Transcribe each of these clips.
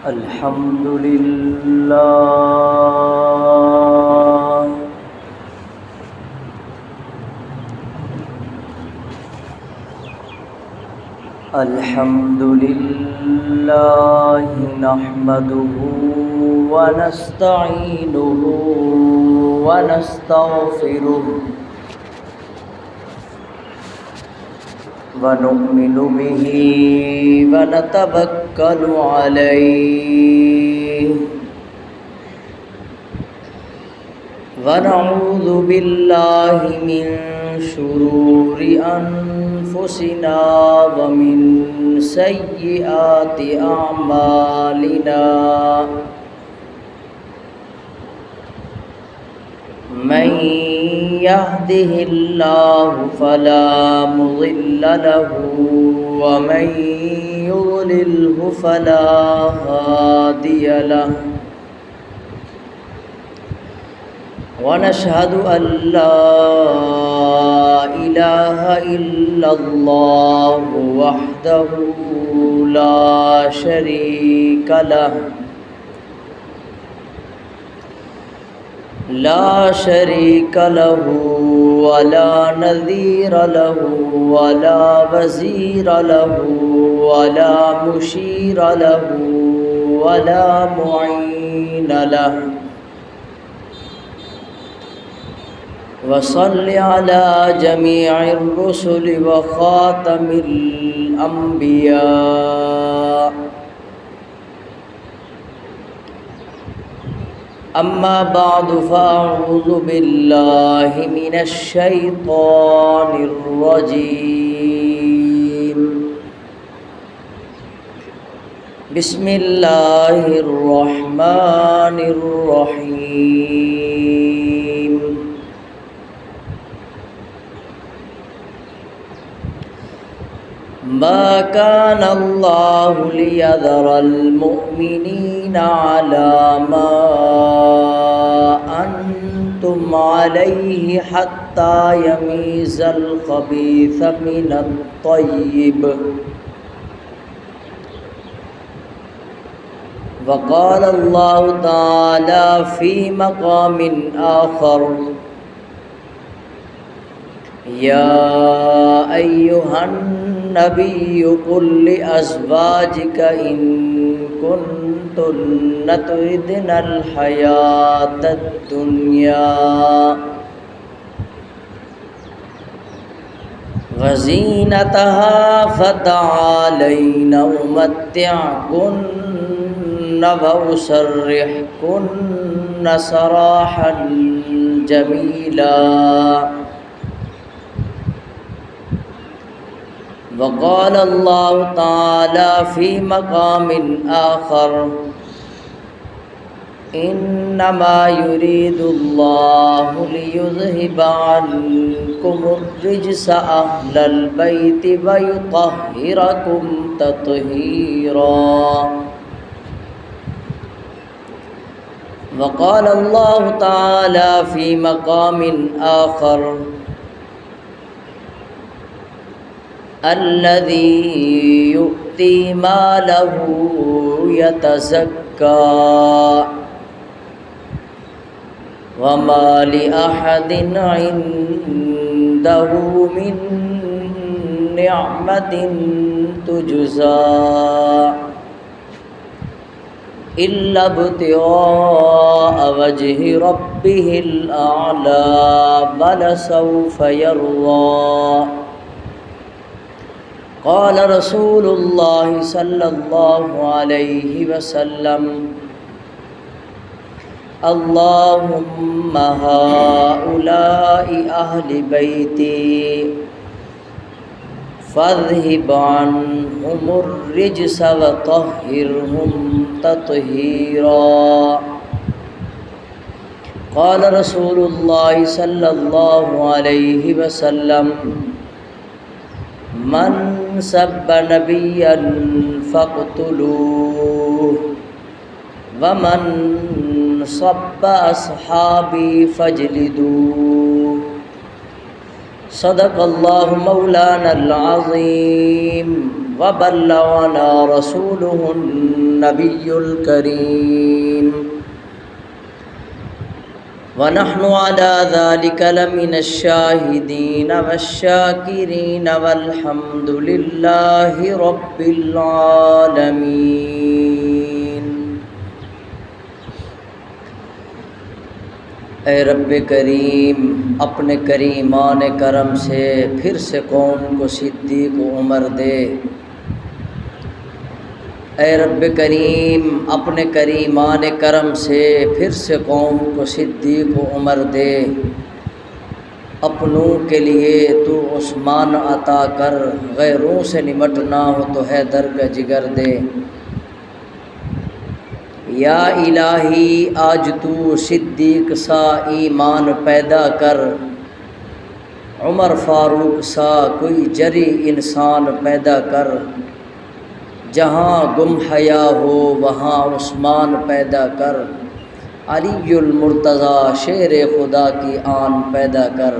الحمد لله الحمد لله نحمده ونستعينه ونستغفره ونؤمن به ونتوكل عليه ونعوذ بالله من شرور أنفسنا ومن سيئات أعمالنا من يهده الله فلا مضل له ومن يضلله فلا هادي له ونشهد أن لا إله إلا الله وحده لا شريك له ولا نذير له ولا وزير له ولا مشير له ولا معين له وصل على جميع الرسل وخاتم الأنبياء أما بعد فأعوذ بالله من الشيطان الرجيم بسم الله الرحمن الرحيم ما كان الله ليذر المؤمنين على ما أنتم عليه حتى يميز الخبيث من الطيب وقال الله تعالى في مقام آخر يا أيها النبي قل لأزواجك إن كنتن تردن الحياة الدنيا وزينتها فتعالين أمتعكن وأسرحكن سراحا جميلا وقال الله تعالى في مقام آخر إنما يريد الله ليذهب عنكم الرجس أهل البيت ويطهركم تطهيرا وقال الله تعالى في مقام آخر الذي يؤتي ماله يتزكى وما لأحد عنده من نعمة تجزى إلا ابتغاء وجه ربه الأعلى ولسوف يرضى قال رسول الله صلى الله عليه وسلم اللهم هؤلاء أهل بيتي فاذهب عنهم الرجس وطهرهم تطهيرا قال رسول الله صلى الله عليه وسلم من سب نبيا فاقتلوه ومن سب أصحابي فاجلدوه صدق الله مولانا العظيم وبلغنا رسوله النبي الكريم ونحن على ذلك لمن الشاهدين والشاكرين والحمد لله رب العالمين۔ اے رب کریم، اپنے کریمان کرم سے پھر سے قوم کو صدیق و عمر دے۔ اے رب کریم، اپنے کریمان کرم سے پھر سے قوم کو صدیق و عمر دے۔ اپنوں کے لیے تو عثمان عطا کر، غیروں سے نمٹنا ہو تو حیدر کا جگر دے۔ یا الہی، آج تو صدیق سا ایمان پیدا کر، عمر فاروق سا کوئی جری انسان پیدا کر، جہاں گم حیا ہو وہاں عثمان پیدا کر، علی المرتضیٰ شیر خدا کی آن پیدا کر۔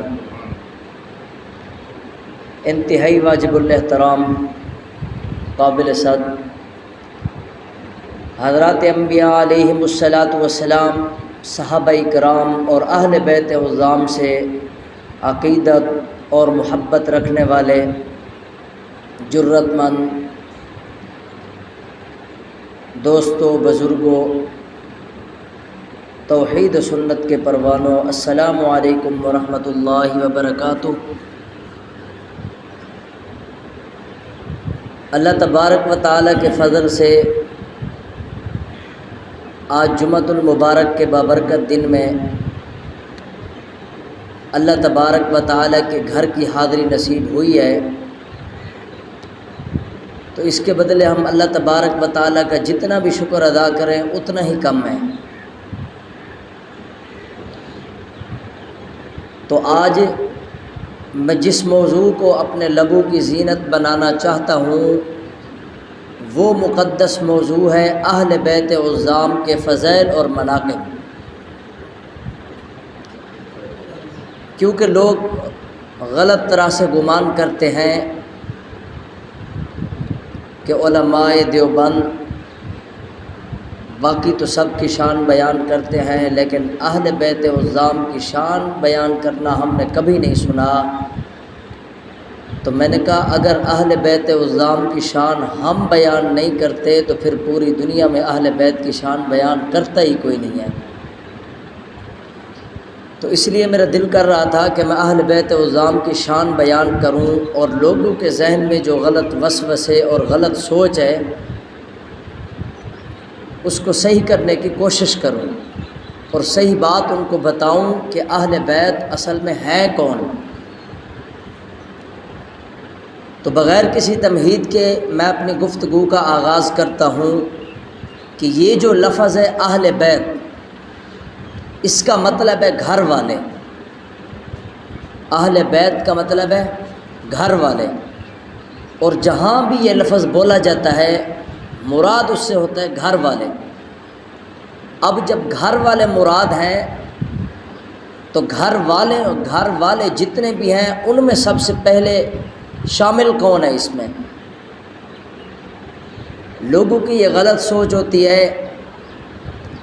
انتہائی واجب الاحترام قابل صد حضرات انبیاء علیہم الصلاۃ والسلام، صحابہ کرام اور اہل بیت عظام سے عقیدت اور محبت رکھنے والے جرت مند دوستوں، بزرگوں، توحید و سنت کے پروانوں، السلام علیکم ورحمۃ اللہ وبرکاتہ۔ اللہ تبارک و تعالیٰ کے فضل سے آج جمعۃ المبارک کے بابرکت دن میں اللہ تبارک و تعالیٰ کے گھر کی حاضری نصیب ہوئی ہے، تو اس کے بدلے ہم اللہ تبارک و تعالیٰ کا جتنا بھی شکر ادا کریں اتنا ہی کم ہے۔ تو آج میں جس موضوع کو اپنے لبوں کی زینت بنانا چاہتا ہوں وہ مقدس موضوع ہے اہل بیت عظام کے فضائل اور مناقب۔ کیونکہ لوگ غلط طرح سے گمان کرتے ہیں کہ علماء دیوبند باقی تو سب کی شان بیان کرتے ہیں، لیکن اہل بیت عظام کی شان بیان کرنا ہم نے کبھی نہیں سنا۔ تو میں نے کہا اگر اہل بیت عظام کی شان ہم بیان نہیں کرتے تو پھر پوری دنیا میں اہل بیت کی شان بیان کرتا ہی کوئی نہیں ہے۔ تو اس لیے میرا دل کر رہا تھا کہ میں اہل بیت عظام کی شان بیان کروں اور لوگوں کے ذہن میں جو غلط وسوسے اور غلط سوچ ہے اس کو صحیح کرنے کی کوشش کروں اور صحیح بات ان کو بتاؤں کہ اہل بیت اصل میں ہے کون۔ تو بغیر کسی تمہید کے میں اپنی گفتگو کا آغاز کرتا ہوں کہ یہ جو لفظ ہے اہل بیت، اس کا مطلب ہے گھر والے۔ اہل بیت کا مطلب ہے گھر والے، اور جہاں بھی یہ لفظ بولا جاتا ہے مراد اس سے ہوتا ہے گھر والے۔ اب جب گھر والے مراد ہیں تو گھر والے جتنے بھی ہیں ان میں سب سے پہلے شامل کون ہے؟ اس میں لوگوں کی یہ غلط سوچ ہوتی ہے،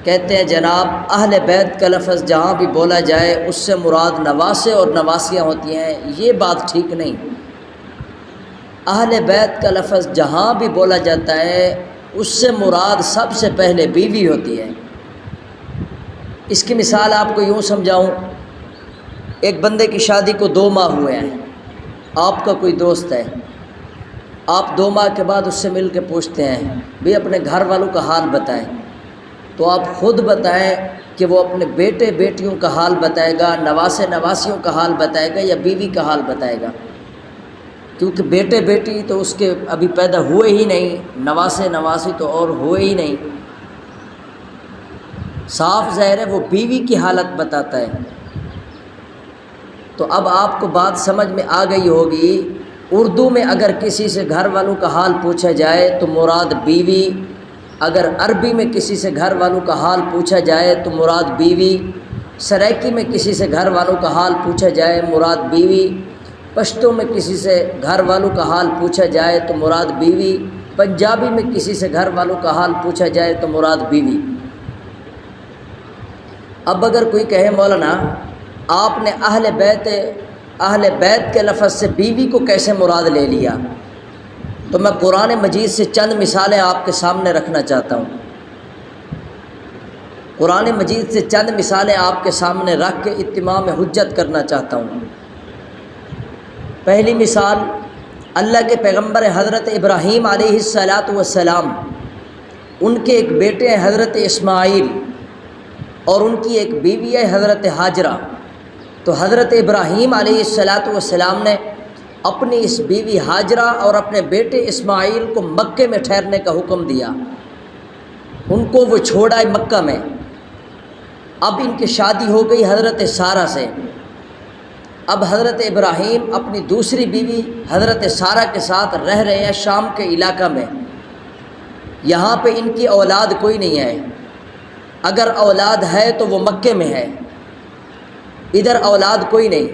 کہتے ہیں جناب اہل بیت کا لفظ جہاں بھی بولا جائے اس سے مراد نواسے اور نواسیاں ہوتی ہیں۔ یہ بات ٹھیک نہیں۔ اہل بیت کا لفظ جہاں بھی بولا جاتا ہے اس سے مراد سب سے پہلے بیوی ہوتی ہے۔ اس کی مثال آپ کو یوں سمجھاؤں، ایک بندے کی شادی کو 2 ماہ ہوئے ہیں، آپ کا کوئی دوست ہے، آپ 2 ماہ کے بعد اس سے مل کے پوچھتے ہیں بھئی اپنے گھر والوں کا حال بتائیں، تو آپ خود بتائیں کہ وہ اپنے بیٹے بیٹیوں کا حال بتائے گا، نواسے نواسیوں کا حال بتائے گا یا بیوی کا حال بتائے گا؟ کیونکہ بیٹے بیٹی تو اس کے ابھی پیدا ہوئے ہی نہیں، نواسے نواسی تو اور ہوئے ہی نہیں۔ صاف ظاہر ہے وہ بیوی کی حالت بتاتا ہے۔ تو اب آپ کو بات سمجھ میں آ گئی ہوگی، اردو میں اگر کسی سے گھر والوں کا حال پوچھا جائے تو مراد بیوی، اگر عربی میں کسی سے گھر والوں کا حال پوچھا جائے تو مراد بیوی، سرائکی میں کسی سے گھر والوں کا حال پوچھا جائے مراد بیوی، پشتو میں کسی سے گھر والوں کا حال پوچھا جائے تو مراد بیوی، پنجابی میں کسی سے گھر والوں کا حال پوچھا جائے تو مراد بیوی۔ اب اگر کوئی کہے مولانا آپ نے اہل بیت کے لفظ سے بیوی کو کیسے مراد لے لیا، تو میں قرآن مجید سے چند مثالیں آپ کے سامنے رکھنا چاہتا ہوں۔ قرآن مجید سے چند مثالیں آپ کے سامنے رکھ کے اتمام حجت کرنا چاہتا ہوں۔ پہلی مثال، اللہ کے پیغمبر حضرت ابراہیم علیہ السلام، ان کے ایک بیٹے ہیں حضرت اسماعیل، اور ان کی ایک بیوی ہے حضرت ہاجرہ۔ تو حضرت ابراہیم علیہ السلام نے اپنی اس بیوی ہاجرہ اور اپنے بیٹے اسماعیل کو مکے میں ٹھہرنے کا حکم دیا، ان کو وہ چھوڑا مکہ میں۔ اب ان کی شادی ہو گئی حضرت سارہ سے۔ اب حضرت ابراہیم اپنی دوسری بیوی حضرت سارہ کے ساتھ رہ رہے ہیں شام کے علاقہ میں۔ یہاں پہ ان کی اولاد کوئی نہیں ہے، اگر اولاد ہے تو وہ مکے میں ہے، ادھر اولاد کوئی نہیں۔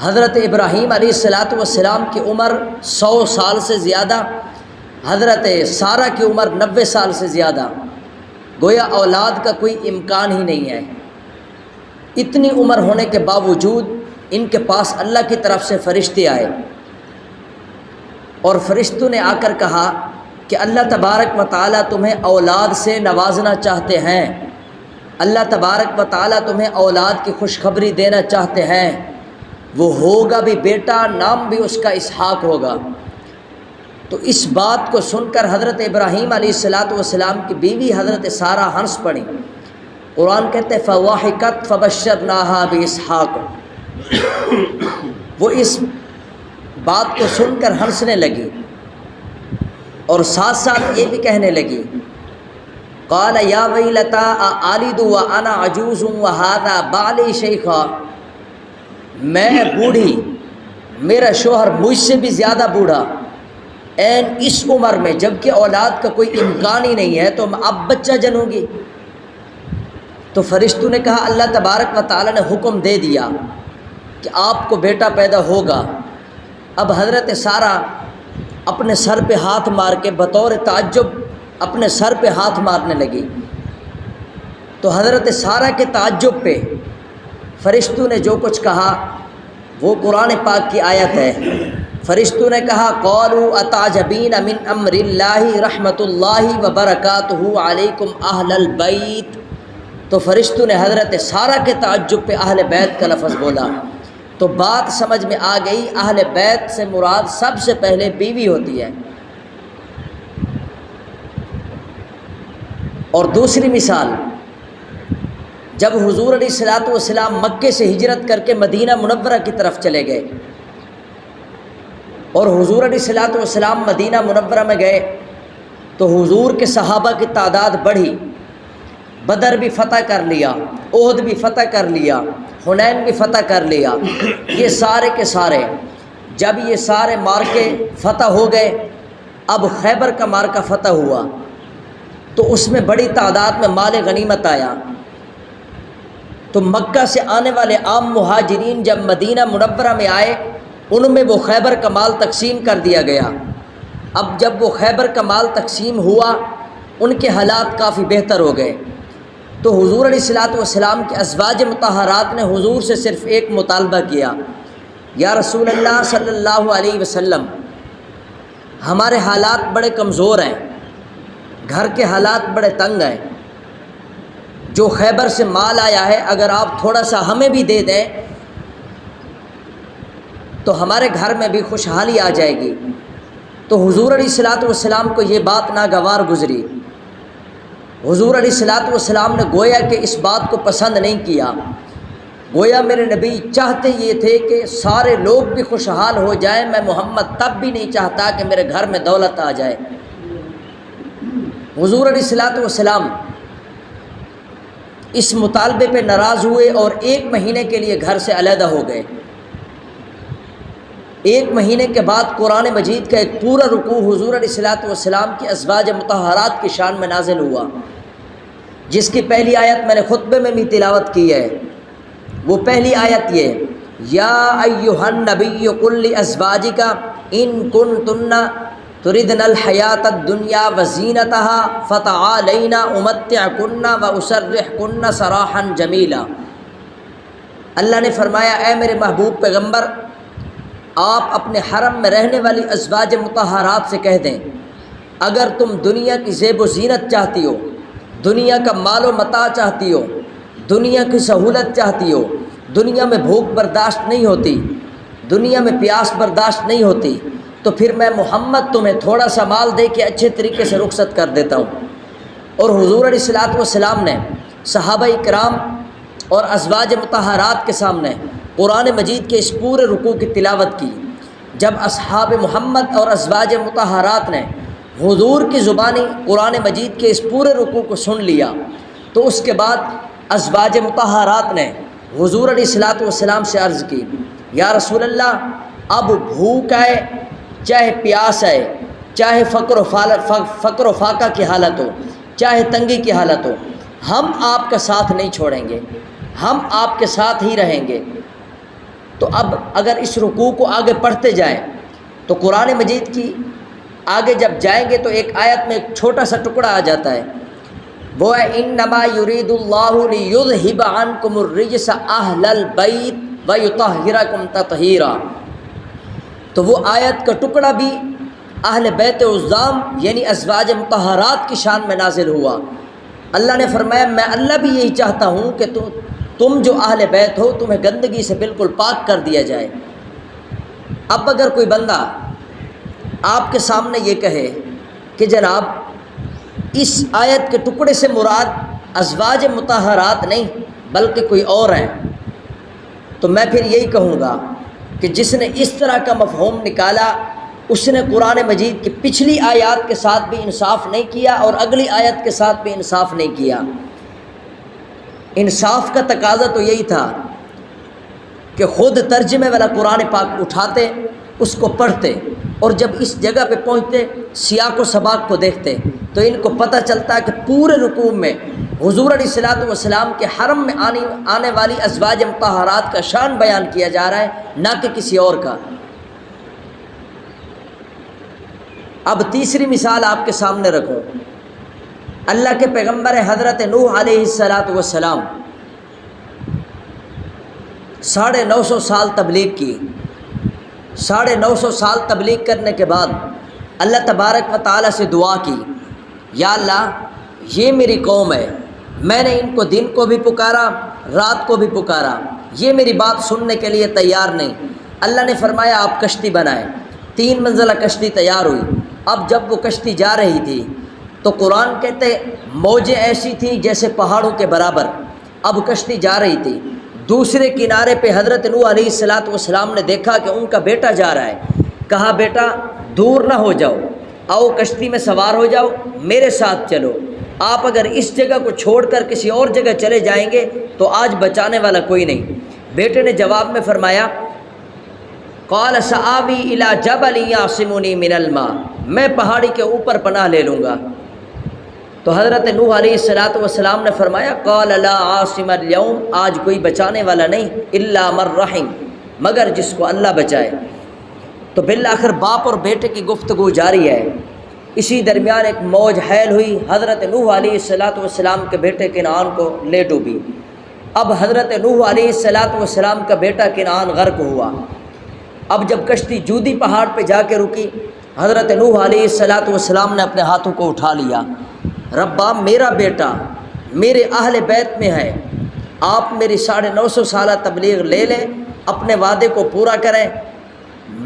حضرت ابراہیم علیہ السلام کی عمر 100 سال سے زیادہ، حضرت سارہ کی عمر 90 سال سے زیادہ، گویا اولاد کا کوئی امکان ہی نہیں ہے۔ اتنی عمر ہونے کے باوجود ان کے پاس اللہ کی طرف سے فرشتے آئے، اور فرشتوں نے آ کر کہا کہ اللہ تبارک و تعالیٰ تمہیں اولاد سے نوازنا چاہتے ہیں، اللہ تبارک و تعالیٰ تمہیں اولاد کی خوشخبری دینا چاہتے ہیں، وہ ہوگا بھی بیٹا، نام بھی اس کا اسحاق ہوگا۔ تو اس بات کو سن کر حضرت ابراہیم علیہ السلام کی بیوی حضرت سارہ ہنس پڑی۔ قرآن کہتے ہیں فواحکت فبشرناہا باسحاق، وہ اس بات کو سن کر ہنسنے لگی اور ساتھ ساتھ یہ بھی کہنے لگی قال یا ویلتا آلد وانا عجوز وہذا بالی شیخا، میں بوڑھی، میرا شوہر مجھ سے بھی زیادہ بوڑھا، این اس عمر میں، جبکہ اولاد کا کوئی امکان ہی نہیں ہے، تو میں اب بچہ جنوں گی۔ تو فرشتوں نے کہا اللہ تبارک و تعالیٰ نے حکم دے دیا کہ آپ کو بیٹا پیدا ہوگا۔ اب حضرت سارہ اپنے سر پہ ہاتھ مار کے بطور تعجب اپنے سر پہ ہاتھ مارنے لگی۔ تو حضرت سارہ کے تعجب پہ فرشتوں نے جو کچھ کہا وہ قرآن پاک کی آیت ہے۔ فرشتوں نے کہا قالوا اتعجبین من امر اللہ رحمۃ اللہ وبرکاتہ علیکم اہل البیت۔ تو فرشتوں نے حضرت سارہ کے تعجب پہ اہل بیت کا لفظ بولا، تو بات سمجھ میں آ گئی، اہل بیت سے مراد سب سے پہلے بیوی ہوتی ہے۔ اور دوسری مثال، جب حضور علیہ السلام مکے سے ہجرت کر کے مدینہ منورہ کی طرف چلے گئے، اور حضور علیہ السلام مدینہ منورہ میں گئے تو حضور کے صحابہ کی تعداد بڑھی، بدر بھی فتح کر لیا، احد بھی فتح کر لیا، حنین بھی فتح کر لیا، یہ سارے کے سارے جب یہ سارے مارکے فتح ہو گئے، اب خیبر کا مارکہ فتح ہوا تو اس میں بڑی تعداد میں مال غنیمت آیا۔ تو مکہ سے آنے والے عام مہاجرین جب مدینہ منورہ میں آئے، ان میں وہ خیبر کا مال تقسیم کر دیا گیا۔ اب جب وہ خیبر کا مال تقسیم ہوا، ان کے حالات کافی بہتر ہو گئے۔ تو حضور علیہ السلام کے ازواج مطہرات نے حضور سے صرف ایک مطالبہ کیا، یا رسول اللہ صلی اللہ علیہ وسلم، ہمارے حالات بڑے کمزور ہیں، گھر کے حالات بڑے تنگ ہیں، جو خیبر سے مال آیا ہے اگر آپ تھوڑا سا ہمیں بھی دے دیں تو ہمارے گھر میں بھی خوشحالی آ جائے گی۔ تو حضور علیہ السلام کو یہ بات ناگوار گزری۔ حضور علیہ السلام نے گویا کہ اس بات کو پسند نہیں کیا، گویا میرے نبی چاہتے یہ تھے کہ سارے لوگ بھی خوشحال ہو جائیں، میں محمد تب بھی نہیں چاہتا کہ میرے گھر میں دولت آ جائے۔ حضور علیہ السلام اس مطالبے پہ ناراض ہوئے اور 1 مہینے کے لیے گھر سے علیحدہ ہو گئے۔ 1 مہینے کے بعد قرآن مجید کا ایک پورا رکوع حضور علیہ السلام کی ازواج مطہرات کی شان میں نازل ہوا، جس کی پہلی آیت میں نے خطبے میں بھی تلاوت کی ہے۔ وہ پہلی آیت یہ یا ایھا النبی قل لازواجک ان کنتن تردن الحیات الدنیا وزینتها فتعالین امتعکن واسرحکن سراحا جمیلا۔ اللہ نے فرمایا اے میرے محبوب پیغمبر، آپ اپنے حرم میں رہنے والی ازواج مطہرات سے کہہ دیں اگر تم دنیا کی زیب و زینت چاہتی ہو، دنیا کا مال و متاع چاہتی ہو، دنیا کی سہولت چاہتی ہو، دنیا میں بھوک برداشت نہیں ہوتی، دنیا میں پیاس برداشت نہیں ہوتی، تو پھر میں محمد تمہیں تھوڑا سا مال دے کے اچھے طریقے سے رخصت کر دیتا ہوں۔ اور حضور علیہ الصلوۃ والسلام نے صحابہ کرام اور ازواج مطہرات کے سامنے قرآن مجید کے اس پورے رکوع کی تلاوت کی۔ جب اصحاب محمد اور ازواج مطہرات نے حضور کی زبانی قرآن مجید کے اس پورے رکوع کو سن لیا تو اس کے بعد ازواج مطہرات نے حضور علیہ الصلوۃ والسلام سے عرض کی، یا رسول اللہ، اب بھوک ہے، چاہے پیاس ہے، چاہے فقر و فاقہ کی حالت ہو، چاہے تنگی کی حالت ہو، ہم آپ کا ساتھ نہیں چھوڑیں گے، ہم آپ کے ساتھ ہی رہیں گے۔ تو اب اگر اس رکوع کو آگے پڑھتے جائیں تو قرآن مجید کی آگے جب جائیں گے تو ایک آیت میں ایک چھوٹا سا ٹکڑا آ جاتا ہے، وہ ہے انما یرید اللہ لیذھب عنکم الرجس اہل البیت ویطہرکم تطہیرا۔ تو وہ آیت کا ٹکڑا بھی اہل بیت عظام یعنی ازواج مطہرات کی شان میں نازل ہوا۔ اللہ نے فرمایا میں اللہ بھی یہی چاہتا ہوں کہ تم جو اہل بیت ہو تمہیں گندگی سے بالکل پاک کر دیا جائے۔ اب اگر کوئی بندہ آپ کے سامنے یہ کہے کہ جناب اس آیت کے ٹکڑے سے مراد ازواج مطہرات نہیں بلکہ کوئی اور ہیں، تو میں پھر یہی کہوں گا کہ جس نے اس طرح کا مفہوم نکالا اس نے قرآن مجید کی پچھلی آیات کے ساتھ بھی انصاف نہیں کیا اور اگلی آیت کے ساتھ بھی انصاف نہیں کیا۔ انصاف کا تقاضا تو یہی تھا کہ خود ترجمے والا قرآن پاک اٹھاتے، اس کو پڑھتے، اور جب اس جگہ پہ پہنچتے سیاق و سباق کو دیکھتے تو ان کو پتہ چلتا کہ پورے رکوع میں حضور علیہ الصلوۃ والسلام کے حرم میں آنے والی ازواج مطہرات کا شان بیان کیا جا رہا ہے، نہ کہ کسی اور کا۔ اب تیسری مثال آپ کے سامنے رکھوں، اللہ کے پیغمبر حضرت نوح علیہ السلام 950 سال تبلیغ کی۔ 950 سال تبلیغ کرنے کے بعد اللہ تبارک و تعالیٰ سے دعا کی، یا اللہ یہ میری قوم ہے، میں نے ان کو دن کو بھی پکارا رات کو بھی پکارا، یہ میری بات سننے کے لیے تیار نہیں۔ اللہ نے فرمایا آپ کشتی بنائیں۔ 3 منزلہ کشتی تیار ہوئی۔ اب جب وہ کشتی جا رہی تھی تو قرآن کہتے موجیں ایسی تھیں جیسے پہاڑوں کے برابر۔ اب کشتی جا رہی تھی، دوسرے کنارے پہ حضرت نوح علیہ السلام نے دیکھا کہ ان کا بیٹا جا رہا ہے۔ کہا بیٹا دور نہ ہو جاؤ، آؤ کشتی میں سوار ہو جاؤ، میرے ساتھ چلو۔ آپ اگر اس جگہ کو چھوڑ کر کسی اور جگہ چلے جائیں گے تو آج بچانے والا کوئی نہیں۔ بیٹے نے جواب میں فرمایا قال سآوی الی جبل یعصمنی من الماء، میں پہاڑی کے اوپر پناہ لے لوں گا۔ تو حضرت نوح علیہ السلام نے فرمایا قال لا عاصم اليوم، آج کوئی بچانے والا نہیں الا من رحم، مگر جس کو اللہ بچائے۔ تو بالآخر باپ اور بیٹے کی گفتگو جاری ہے۔ اسی درمیان ایک موج حیل ہوئی، حضرت نوح علیہ السلام کے بیٹے کنعان کو لے ڈوبی۔ اب حضرت نوح علیہ السلام کا بیٹا کنعان غرق ہوا۔ اب جب کشتی جودی پہاڑ پہ جا کے رکی، حضرت نوح علیہ السلام نے اپنے ہاتھوں کو اٹھا لیا، ربا میرا بیٹا میرے اہل بیت میں ہے، آپ میری 950 سالہ تبلیغ لے لیں، اپنے وعدے کو پورا کریں،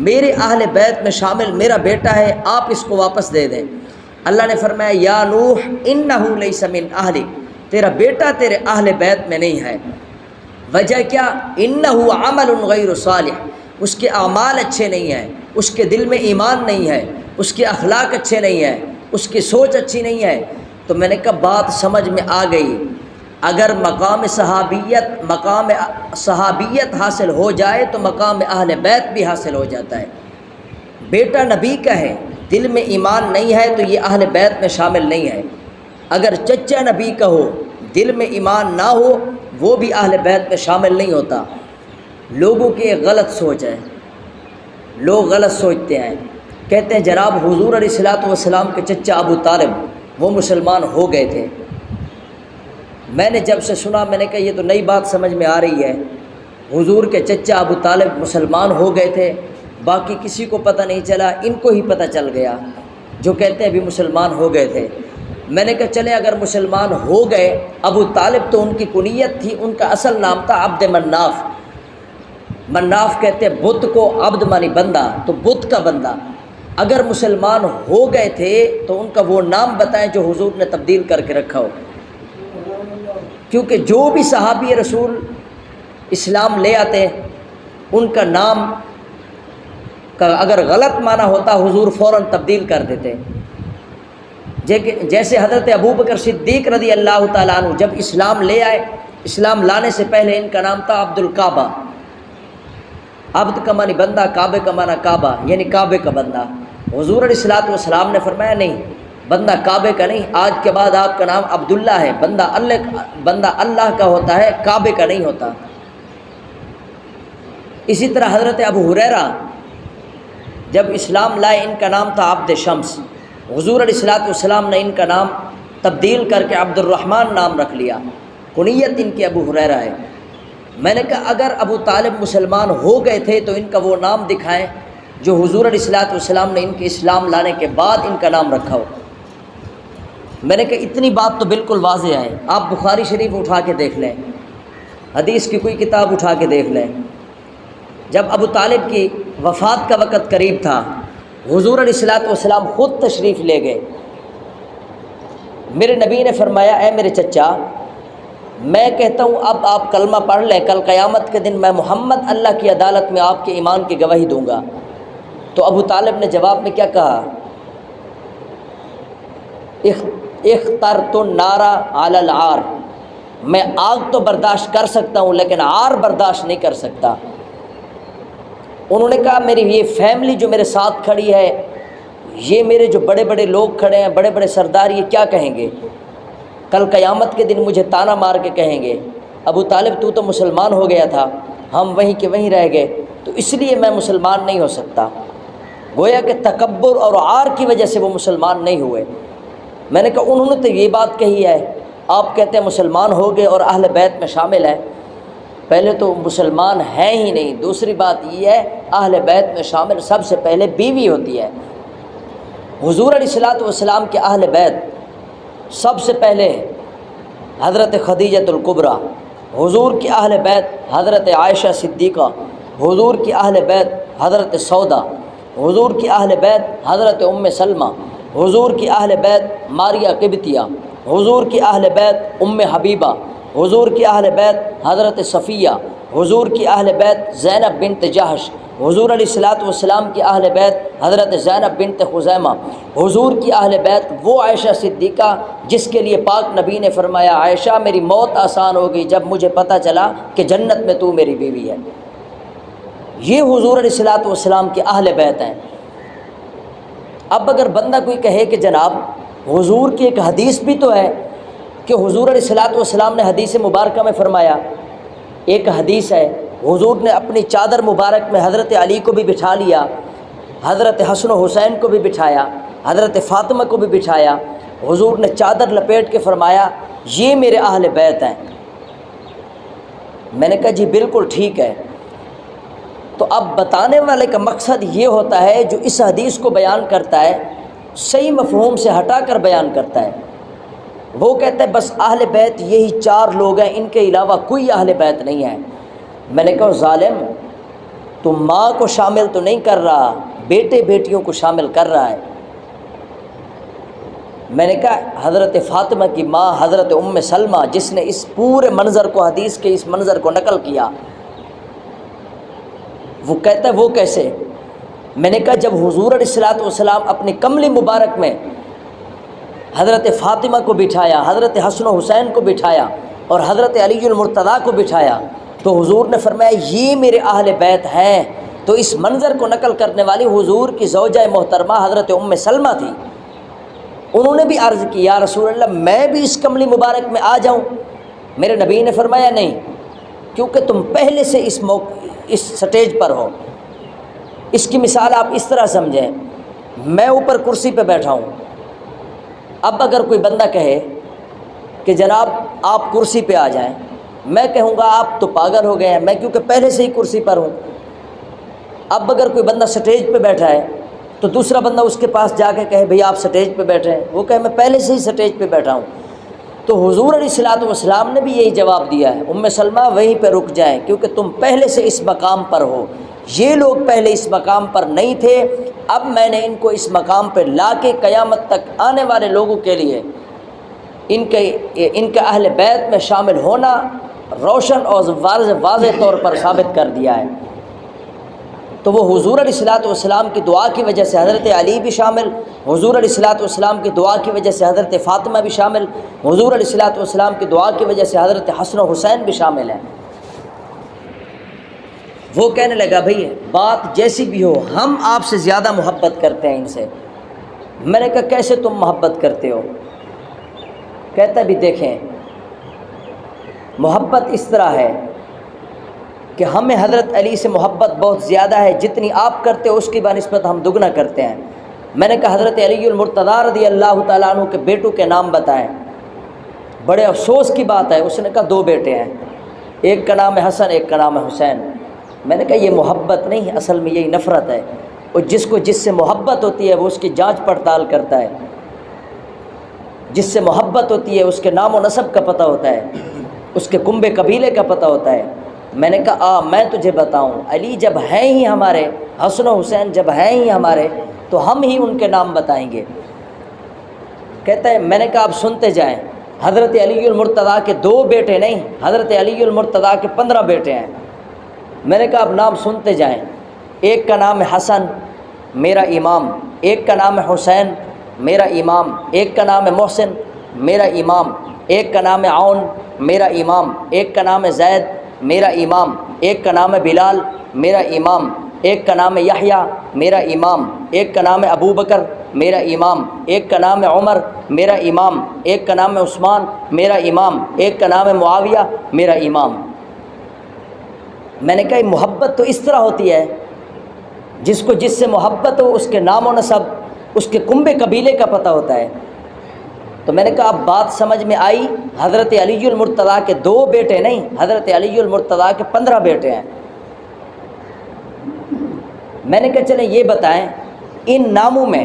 میرے اہل بیت میں شامل میرا بیٹا ہے، آپ اس کو واپس دے دیں۔ اللہ نے فرمایا یا نوح انہ لیس من اہلک، تیرا بیٹا تیرے اہل بیت میں نہیں ہے۔ وجہ کیا؟ انہ عمل غیر صالح، اس کے اعمال اچھے نہیں ہیں، اس کے دل میں ایمان نہیں ہے، اس کے اخلاق اچھے نہیں ہیں، اس کی سوچ اچھی نہیں ہے۔ تو میں نے کہا بات سمجھ میں آ گئی، اگر مقام صحابیت حاصل ہو جائے تو مقام اہل بیت بھی حاصل ہو جاتا ہے۔ بیٹا نبی کا ہے، دل میں ایمان نہیں ہے تو یہ اہل بیت میں شامل نہیں ہے۔ اگر چچا نبی کا ہو، دل میں ایمان نہ ہو، وہ بھی اہل بیت میں شامل نہیں ہوتا۔ لوگوں کی ایک غلط سوچ ہے، لوگ غلط سوچتے ہیں، کہتے ہیں جناب حضور علیہ الصلوۃ والسلام کے چچا ابو طالب وہ مسلمان ہو گئے تھے۔ میں نے جب سے سنا میں نے کہا یہ تو نئی بات سمجھ میں آ رہی ہے، حضور کے چچا ابو طالب مسلمان ہو گئے تھے، باقی کسی کو پتہ نہیں چلا، ان کو ہی پتہ چل گیا جو کہتے ہیں ابھی مسلمان ہو گئے تھے۔ میں نے کہا چلے اگر مسلمان ہو گئے، ابو طالب تو ان کی کنیت تھی، ان کا اصل نام تھا عبد مناف۔ مناف کہتے ہیں بت کو، عبد مانی بندہ، تو بت کا بندہ۔ اگر مسلمان ہو گئے تھے تو ان کا وہ نام بتائیں جو حضور نے تبدیل کر کے رکھا ہو، کیونکہ جو بھی صحابی رسول اسلام لے آتے ان کا نام کا اگر غلط معنی ہوتا حضور فوراً تبدیل کر دیتے۔ جیسے حضرت ابوبکر صدیق رضی اللہ تعالیٰ عنہ جب اسلام لے آئے، اسلام لانے سے پہلے ان کا نام تھا عبد الکعبہ۔ عبد کا معنی بندہ، کعبے کا معنی کعبہ، یعنی کعبے کا بندہ۔ حضور علیہ الصلوۃ والسلام نے فرمایا نہیں، بندہ کعبے کا نہیں، آج کے بعد آپ کا نام عبداللہ ہے، بندہ اللہ کا ہوتا ہے، کعبے کا نہیں ہوتا۔ اسی طرح حضرت ابو ہریرہ جب اسلام لائے ان کا نام تھا عبد شمس، حضور علیہ الصلوۃ والسلام نے ان کا نام تبدیل کر کے عبد الرحمن نام رکھ لیا، کنیت ان کی ابو ہریرہ ہے۔ میں نے کہا اگر ابو طالب مسلمان ہو گئے تھے تو ان کا وہ نام دکھائیں جو حضور علیہ الصلوۃ والسلام نے ان کے اسلام لانے کے بعد ان کا نام رکھا ہو۔ میں نے کہا اتنی بات تو بالکل واضح ہے، آپ بخاری شریف اٹھا کے دیکھ لیں، حدیث کی کوئی کتاب اٹھا کے دیکھ لیں۔ جب ابو طالب کی وفات کا وقت قریب تھا، حضور علیہ الصلوۃ والسلام خود تشریف لے گئے۔ میرے نبی نے فرمایا اے میرے چچا، میں کہتا ہوں اب آپ کلمہ پڑھ لیں، کل قیامت کے دن میں محمد اللہ کی عدالت میں آپ کے ایمان کی گواہی دوں گا۔ تو ابو طالب نے جواب میں کیا کہا؟ اخترت النار علی العار، میں آگ تو برداشت کر سکتا ہوں لیکن عار برداشت نہیں کر سکتا۔ انہوں نے کہا میری یہ فیملی جو میرے ساتھ کھڑی ہے، یہ میرے جو بڑے بڑے لوگ کھڑے ہیں، بڑے بڑے سردار، یہ کیا کہیں گے؟ کل قیامت کے دن مجھے تانا مار کے کہیں گے ابو طالب تو مسلمان ہو گیا تھا، ہم وہیں کے وہیں رہ گئے، تو اس لیے میں مسلمان نہیں ہو سکتا۔ گویا کہ تکبر اور عار کی وجہ سے وہ مسلمان نہیں ہوئے۔ میں نے کہا انہوں نے تو یہ بات کہی ہے، آپ کہتے ہیں مسلمان ہو گئے اور اہل بیت میں شامل ہے، پہلے تو مسلمان ہیں ہی نہیں، دوسری بات یہ ہے اہل بیت میں شامل سب سے پہلے بیوی ہوتی ہے۔ حضور علیہ الصلوۃ والسلام کے اہل بیت سب سے پہلے حضرت خدیجۃ الکبریٰ، حضور کی اہل بیت حضرت عائشہ صدیقہ، حضور کی اہل بیت حضرت سودا، حضور کی اہل بیت حضرت ام سلمہ، حضور کی اہل بیت ماریہ قبطیہ، حضور کی اہل بیت ام حبیبہ، حضور کی اہل بیت حضرت صفیہ، حضور کی اہل بیت زینب بنت جہش، حضور علیہ الصلوۃ والسلام کی اہل بیت حضرت زینب بنت خزیمہ، حضور کی اہل بیت وہ عائشہ صدیقہ جس کے لیے پاک نبی نے فرمایا عائشہ میری موت آسان ہوگی جب مجھے پتہ چلا کہ جنت میں تو میری بیوی ہے۔ یہ حضور علیہ الصلوۃ والسلام کے اہل بیت ہیں۔ اب اگر بندہ کوئی کہے کہ جناب حضور کی ایک حدیث بھی تو ہے کہ حضور علیہ الصلوۃ والسلام نے حدیث مبارکہ میں فرمایا، ایک حدیث ہے حضور نے اپنی چادر مبارک میں حضرت علی کو بھی بٹھا لیا، حضرت حسن و حسین کو بھی بٹھایا، حضرت فاطمہ کو بھی بٹھایا، حضور نے چادر لپیٹ کے فرمایا یہ میرے اہل بیت ہیں۔ میں نے کہا جی بالکل ٹھیک ہے۔ تو اب بتانے والے کا مقصد یہ ہوتا ہے جو اس حدیث کو بیان کرتا ہے صحیح مفہوم سے ہٹا کر بیان کرتا ہے۔ وہ کہتا ہے بس اہل بیت یہی 4 لوگ ہیں، ان کے علاوہ کوئی اہل بیت نہیں ہے۔ میں نے کہا ظالم تو ماں کو شامل تو نہیں کر رہا، بیٹے بیٹیوں کو شامل کر رہا ہے۔ میں نے کہا حضرت فاطمہ کی ماں حضرت ام سلمہ جس نے اس پورے منظر کو، حدیث کے اس منظر کو نقل کیا، وہ کہتا ہے وہ کیسے؟ میں نے کہا جب حضور علیہ الصلوۃ والسلام اپنی کملی مبارک میں حضرت فاطمہ کو بٹھایا، حضرت حسن و حسین کو بٹھایا اور حضرت علی المرتضیٰ کو بٹھایا تو حضور نے فرمایا یہ میرے اہل بیت ہیں۔ تو اس منظر کو نقل کرنے والی حضور کی زوجہ محترمہ حضرت ام سلمہ تھی۔ انہوں نے بھی عرض کی یا رسول اللہ میں بھی اس کملی مبارک میں آ جاؤں؟ میرے نبی نے فرمایا نہیں، کیونکہ تم پہلے سے اس سٹیج پر ہو۔ اس کی مثال آپ اس طرح سمجھیں، میں اوپر کرسی پہ بیٹھا ہوں، اب اگر کوئی بندہ کہے کہ جناب آپ کرسی پہ آ جائیں، میں کہوں گا آپ تو پاگل ہو گئے ہیں، میں کیونکہ پہلے سے ہی کرسی پر ہوں۔ اب اگر کوئی بندہ سٹیج پہ بیٹھا ہے تو دوسرا بندہ اس کے پاس جا کے کہے بھئی آپ سٹیج پہ بیٹھے ہیں، وہ کہے میں پہلے سے ہی سٹیج پہ بیٹھا ہوں۔ تو حضور علیہ الصلوۃ والسلام نے بھی یہی جواب دیا ہے، ام سلمہ وہیں پہ رک جائیں کیونکہ تم پہلے سے اس مقام پر ہو، یہ لوگ پہلے اس مقام پر نہیں تھے، اب میں نے ان کو اس مقام پہ لا کے قیامت تک آنے والے لوگوں کے لیے ان کے اہل بیت میں شامل ہونا روشن اور واضح طور پر ثابت کر دیا ہے۔ تو وہ حضور علیہ الصلوۃ والسلام کی دعا کی وجہ سے حضرت علی بھی شامل، حضور علیہ الصلوۃ والسلام کی دعا کی وجہ سے حضرت فاطمہ بھی شامل، حضور علیہ الصلوۃ والسلام کی دعا کی وجہ سے حضرت حسن و حسین بھی شامل ہیں۔ وہ کہنے لگا بھئی بات جیسی بھی ہو ہم آپ سے زیادہ محبت کرتے ہیں ان سے۔ میں نے کہا کیسے تم محبت کرتے ہو؟ کہتا بھی دیکھیں محبت اس طرح ہے کہ ہمیں حضرت علی سے محبت بہت زیادہ ہے، جتنی آپ کرتے ہو اس کی بنسبت ہم دگنا کرتے ہیں۔ میں نے کہا حضرت علی المرتضیٰ رضی اللہ تعالیٰ عنہ کے بیٹوں کے نام بتائیں۔ بڑے افسوس کی بات ہے، اس نے کہا 2 بیٹے ہیں، ایک کا نام ہے حسن، ایک کا نام ہے حسین۔ میں نے کہا یہ محبت نہیں ہے، اصل میں یہی نفرت ہے، اور جس کو جس سے محبت ہوتی ہے وہ اس کی جانچ پڑتال کرتا ہے، جس سے محبت ہوتی ہے اس کے نام و نسب کا پتہ ہوتا ہے، اس کے کنبے قبیلے کا پتہ ہوتا ہے۔ میں نے کہا میں تجھے بتاؤں، علی جب ہیں ہی ہمارے، حسن و حسین جب ہیں ہی ہمارے تو ہم ہی ان کے نام بتائیں گے۔ کہتا ہے میں نے کہا آپ سنتے جائیں، حضرت علی المرتضیٰ کے 2 بیٹے نہیں، حضرت علی المرتضیٰ کے 15 بیٹے ہیں۔ میں نے کہا آپ نام سنتے جائیں، ایک کا نام ہے حسن میرا امام، ایک کا نام ہے حسین میرا امام، ایک کا نام ہے محسن میرا امام، ایک کا نام ہے عون میرا امام، ایک کا نام ہے زید میرا امام، ایک کا نام ہے بلال میرا امام، ایک کا نام ہے یحییٰ میرا امام، ایک کا نام ہے ابو بکر میرا امام، ایک کا نام ہے عمر میرا امام، ایک کا نام ہے عثمان میرا امام، ایک کا نام ہے معاویہ میرا امام۔ میں نے کہا محبت تو اس طرح ہوتی ہے، جس کو جس سے محبت ہو اس کے نام و نسب، اس کے کنبے قبیلے کا پتہ ہوتا ہے۔ تو میں نے کہا اب بات سمجھ میں آئی، حضرت علی المرتضیٰ کے 2 بیٹے نہیں، حضرت علی المرتضیٰ کے 15 بیٹے ہیں۔ میں نے کہا چلیں یہ بتائیں ان ناموں میں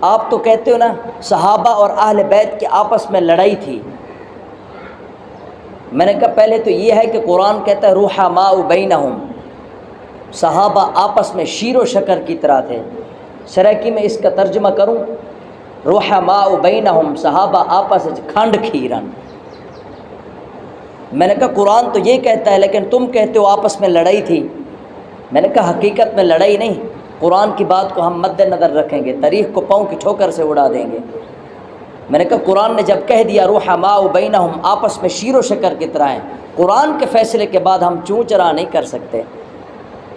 آپ تو کہتے ہو نا صحابہ اور اہل بیت کے آپس میں لڑائی تھی۔ میں نے کہا پہلے تو یہ ہے کہ قرآن کہتا ہے رحماء بینہم، صحابہ آپس میں شیر و شکر کی طرح تھے۔ سرائکی میں اس کا ترجمہ کروں، رحماء بینہم صحابہ آپس کھنڈ کھیرن۔ میں نے کہا قرآن تو یہ کہتا ہے لیکن تم کہتے ہو آپس میں لڑائی تھی۔ میں نے کہا حقیقت میں لڑائی نہیں، قرآن کی بات کو ہم مد نظر رکھیں گے، تاریخ کو پاؤں کی ٹھوکر سے اڑا دیں گے۔ میں نے کہا قرآن نے جب کہہ دیا رحماء بینہم آپس میں شیر و شکر کی طرح ہیں، قرآن کے فیصلے کے بعد ہم چوں چرا نہیں کر سکتے،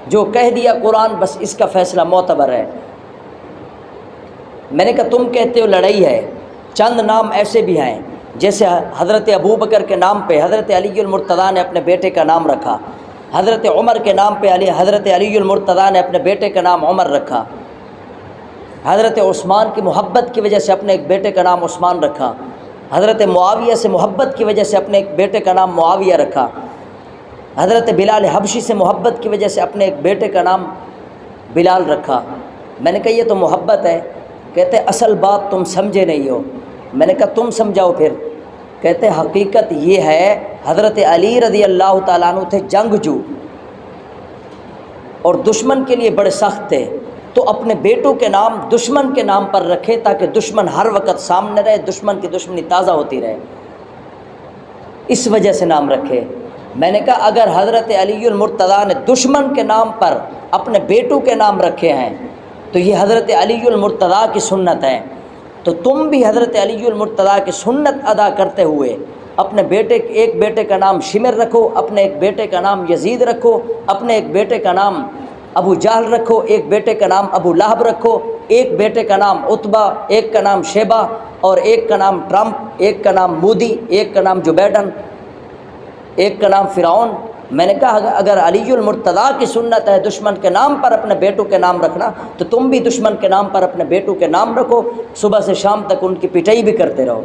جو کہہ دیا قرآن بس اس کا فیصلہ معتبر ہے۔ میں نے کہا تم کہتے ہو لڑائی ہے، چند نام ایسے بھی ہیں جیسے حضرت ابو بکر کے نام پہ حضرت علی المرتضیٰ نے اپنے بیٹے کا نام رکھا، حضرت عمر کے نام پہ حضرت علی المرتضیٰ نے اپنے بیٹے کا نام عمر رکھا، حضرت عثمان کی محبت کی وجہ سے اپنے ایک بیٹے کا نام عثمان رکھا، حضرت معاویہ سے محبت کی وجہ سے اپنے ایک بیٹے کا نام معاویہ رکھا، حضرت بلال حبشی سے محبت کی وجہ سے اپنے ایک بیٹے کا نام بلال رکھا۔ میں نے کہا یہ تو محبت ہے۔ کہتے اصل بات تم سمجھے نہیں ہو۔ میں نے کہا تم سمجھاؤ پھر۔ کہتے حقیقت یہ ہے حضرت علی رضی اللہ تعالیٰ عنہ تھے جنگجو اور دشمن کے لیے بڑے سخت تھے، تو اپنے بیٹوں کے نام دشمن کے نام پر رکھے تاکہ دشمن ہر وقت سامنے رہے، دشمن کی دشمنی تازہ ہوتی رہے، اس وجہ سے نام رکھے۔ میں نے کہا اگر حضرت علی المرتضیٰ نے دشمن کے نام پر اپنے بیٹوں کے نام رکھے ہیں تو یہ حضرت علی المرتضیٰ کی سنت ہے، تو تم بھی حضرت علی المرتضیٰ کی سنت ادا کرتے ہوئے اپنے ایک بیٹے کا نام شمر رکھو، اپنے ایک بیٹے کا نام یزید رکھو، اپنے ایک بیٹے کا نام ابو جہل رکھو، ایک بیٹے کا نام ابو لہب رکھو، ایک بیٹے کا نام عتبہ، ایک کا نام شیبہ، اور ایک کا نام ٹرمپ، ایک کا نام مودی، ایک کا نام جو بائیڈن، ایک کا نام فرعون، میں نے کہا اگر علی المرتضیٰ کی سنت ہے دشمن کے نام پر اپنے بیٹوں کے نام رکھنا، تو تم بھی دشمن کے نام پر اپنے بیٹوں کے نام رکھو، صبح سے شام تک ان کی پٹائی بھی کرتے رہو،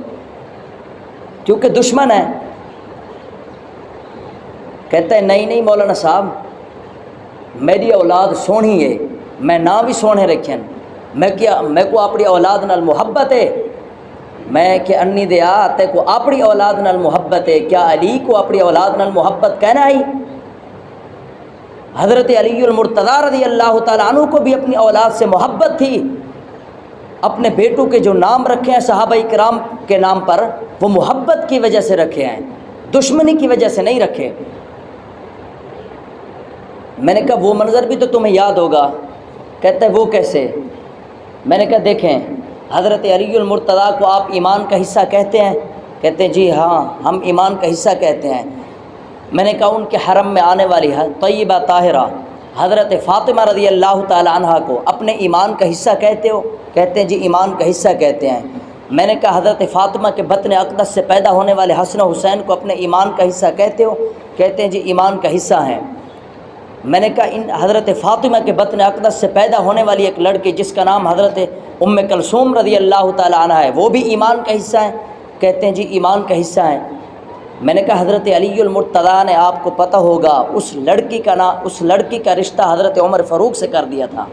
کیونکہ دشمن ہے۔ کہتے ہیں نہیں مولانا صاحب، میری اولاد سونی ہے، میں نام بھی سونے رکھیں، میں کو اپنی اولاد نال محبت ہے، میں کہ انی دیا تے کو اپنی اولاد نال محبت ہے، کیا علی کو اپنی اولاد نال محبت کہنا ہی؟ حضرت علی المرتضیٰ رضی اللہ تعالیٰ عنہ کو بھی اپنی اولاد سے محبت تھی، اپنے بیٹوں کے جو نام رکھے ہیں صحابہ کرام کے نام پر، وہ محبت کی وجہ سے رکھے ہیں، دشمنی کی وجہ سے نہیں رکھے۔ میں نے کہا وہ منظر بھی تو تمہیں یاد ہوگا۔ کہتا ہے وہ کیسے؟ میں نے کہا دیکھیں، حضرت علی المرتضیٰ کو آپ ایمان کا حصہ کہتے ہیں؟ کہتے ہیں جی ہاں ہم ایمان کا حصہ کہتے ہیں۔ میں نے کہا ان کے حرم میں آنے والی طیبہ طاہرہ حضرت فاطمہ رضی اللہ تعالی عنہا کو اپنے ایمان کا حصہ کہتے ہو؟ کہتے ہیں جی ایمان کا حصہ کہتے ہیں۔ میں نے کہا حضرت فاطمہ کے بطن اقدس سے پیدا ہونے والے حسن و حسین کو اپنے ایمان کا حصہ کہتے ہو؟ کہتے ہیں جی ایمان کا حصہ ہیں۔ میں نے کہا ان حضرت فاطمہ کے بطن اقدس سے پیدا ہونے والی ایک لڑکی جس کا نام حضرت ام کلثوم رضی اللہ تعالی عنہ ہے، وہ بھی ایمان کا حصہ ہے؟ کہتے ہیں جی ایمان کا حصہ ہیں۔ میں نے کہا حضرت علی المرتضیٰ نے آپ کو پتہ ہوگا اس لڑکی کا رشتہ حضرت عمر فاروق سے کر دیا تھا۔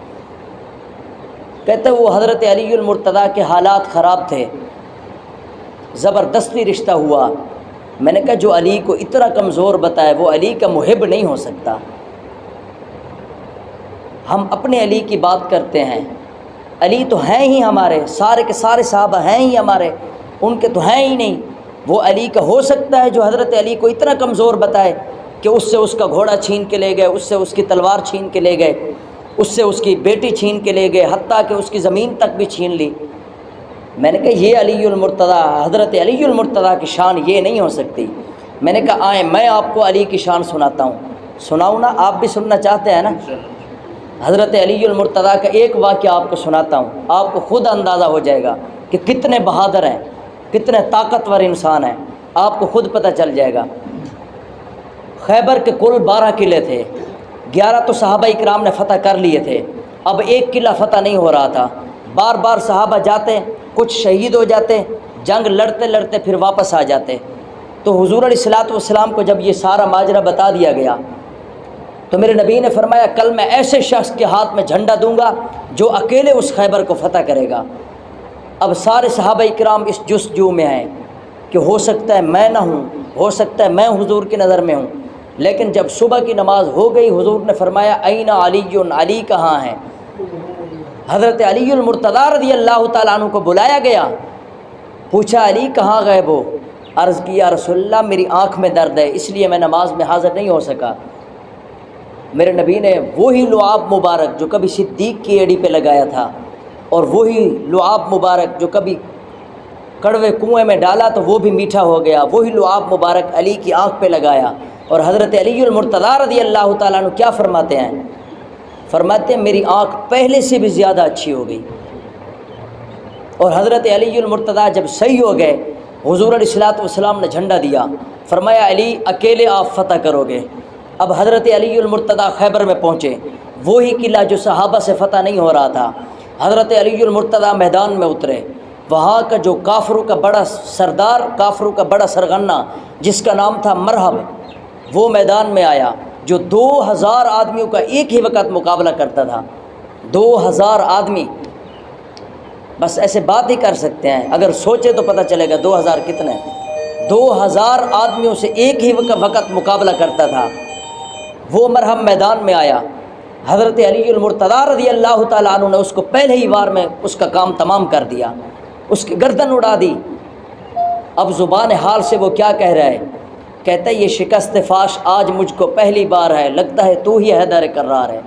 کہتے وہ حضرت علی المرتضیٰ کے حالات خراب تھے، زبردستی رشتہ ہوا۔ میں نے کہا جو علی کو اتنا کمزور بتائے وہ علی کا محب نہیں ہو سکتا۔ ہم اپنے علی کی بات کرتے ہیں، علی تو ہیں ہی ہمارے، سارے کے سارے صحابہ ہیں ہی ہمارے، ان کے تو ہیں ہی نہیں۔ وہ علی کا ہو سکتا ہے جو حضرت علی کو اتنا کمزور بتائے کہ اس سے اس کا گھوڑا چھین کے لے گئے، اس سے اس کی تلوار چھین کے لے گئے، اس سے اس کی بیٹی چھین کے لے گئے، حتیٰ کہ اس کی زمین تک بھی چھین لی۔ میں نے کہا یہ علی المرتضیٰ، حضرت علی المرتضیٰ کی شان یہ نہیں ہو سکتی۔ میں نے کہا آئیں میں آپ کو علی کی شان سناتا ہوں، سناؤں نا؟ آپ بھی سننا چاہتے ہیں نا؟ حضرت علی المرتضیٰ کا ایک واقعہ آپ کو سناتا ہوں، آپ کو خود اندازہ ہو جائے گا کہ کتنے بہادر ہیں، کتنے طاقتور انسان ہیں، آپ کو خود پتہ چل جائے گا۔ خیبر کے کل 12 قلعے تھے، 11 تو صحابہ اکرام نے فتح کر لیے تھے، اب ایک قلعہ فتح نہیں ہو رہا تھا۔ بار بار صحابہ جاتے، کچھ شہید ہو جاتے، جنگ لڑتے لڑتے پھر واپس آ جاتے۔ تو حضور علیہ الصلوۃ والسلام کو جب یہ سارا ماجرا بتا دیا گیا تو میرے نبی نے فرمایا کل میں ایسے شخص کے ہاتھ میں جھنڈا دوں گا جو اکیلے اس خیبر کو فتح کرے گا۔ اب سارے صحابہ اکرام اس جستجو میں ہیں کہ ہو سکتا ہے میں نہ ہوں، ہو سکتا ہے میں حضور کی نظر میں ہوں۔ لیکن جب صبح کی نماز ہو گئی حضور نے فرمایا این علی، علی کہاں ہیں؟ حضرت علی المرتضیٰ رضی اللہ تعالیٰ عنہ کو بلایا گیا، پوچھا علی کہاں غائب ہو؟ عرض کیا رسول اللہ میری آنکھ میں درد ہے اس لیے میں نماز میں حاضر نہیں ہو سکا۔ میرے نبی نے وہی لعاب مبارک جو کبھی صدیق کی ایڑی پہ لگایا تھا اور وہی لعاب مبارک جو کبھی کڑوے کنویں میں ڈالا تو وہ بھی میٹھا ہو گیا، وہی لعاب مبارک علی کی آنکھ پہ لگایا۔ اور حضرت علی المرتضیٰ رضی اللہ تعالیٰ عنہ کیا فرماتے ہیں؟ فرماتے ہیں میری آنکھ پہلے سے بھی زیادہ اچھی ہو گئی۔ اور حضرت علی المرتضیٰ جب صحیح ہو گئے حضور علیہ الصلوۃ والسلام نے جھنڈا دیا، فرمایا علی اکیلے آپ فتح کرو گے۔ اب حضرت علی المرتضیٰ خیبر میں پہنچے، وہی قلعہ جو صحابہ سے فتح نہیں ہو رہا تھا۔ حضرت علی المرتضیٰ میدان میں اترے، وہاں کا جو کافروں کا بڑا سردار، کافروں کا بڑا سرغنہ جس کا نام تھا مرحب، وہ میدان میں آیا، جو 2000 آدمیوں کا ایک ہی وقت مقابلہ کرتا تھا۔ 2000 آدمی، بس ایسے بات ہی کر سکتے ہیں، اگر سوچے تو پتہ چلے گا 2000 کتنے۔ 2000 آدمیوں سے ایک ہی وقت مقابلہ کرتا تھا۔ وہ مرحب میدان میں آیا، حضرت علی المرتضیٰ رضی اللہ تعالیٰ عنہ نے اس کو پہلے ہی وار میں اس کا کام تمام کر دیا، اس کی گردن اڑا دی۔ اب زبان حال سے وہ کیا کہہ رہا ہے؟ کہتا ہے یہ شکست فاش آج مجھ کو پہلی بار ہے، لگتا ہے تو ہی حیدر کرار ہے۔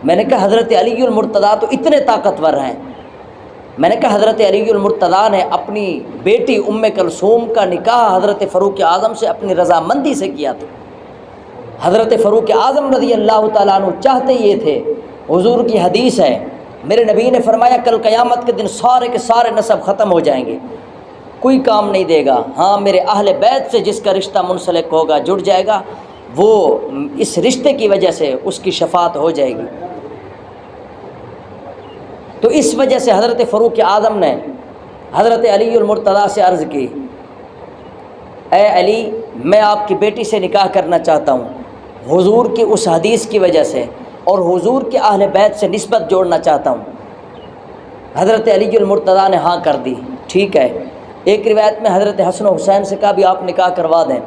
میں نے کہا حضرت علی المرتضیٰ تو اتنے طاقتور ہیں۔ میں نے کہا حضرت علی المرتضیٰ نے اپنی بیٹی ام کلثوم کا نکاح حضرت فاروق اعظم سے اپنی رضامندی سے کیا تھا۔ حضرت فاروق اعظم رضی اللہ تعالیٰ عنہ چاہتے یہ تھے، حضور کی حدیث ہے، میرے نبی نے فرمایا کل قیامت کے دن سارے کے سارے نسب ختم ہو جائیں گے، کوئی کام نہیں دے گا، ہاں میرے اہل بیت سے جس کا رشتہ منسلک ہوگا جڑ جائے گا، وہ اس رشتے کی وجہ سے اس کی شفاعت ہو جائے گی۔ تو اس وجہ سے حضرت فاروق اعظم نے حضرت علی المرتضیٰ سے عرض کی، اے علی، میں آپ کی بیٹی سے نکاح کرنا چاہتا ہوں، حضور کی اس حدیث کی وجہ سے اور حضور کے اہل بیت سے نسبت جوڑنا چاہتا ہوں۔ حضرت علی المرتضیٰ نے ہاں کر دی، ٹھیک ہے۔ ایک روایت میں حضرت حسن و حسین سے کہا بھی آپ نکاح کروا دیں،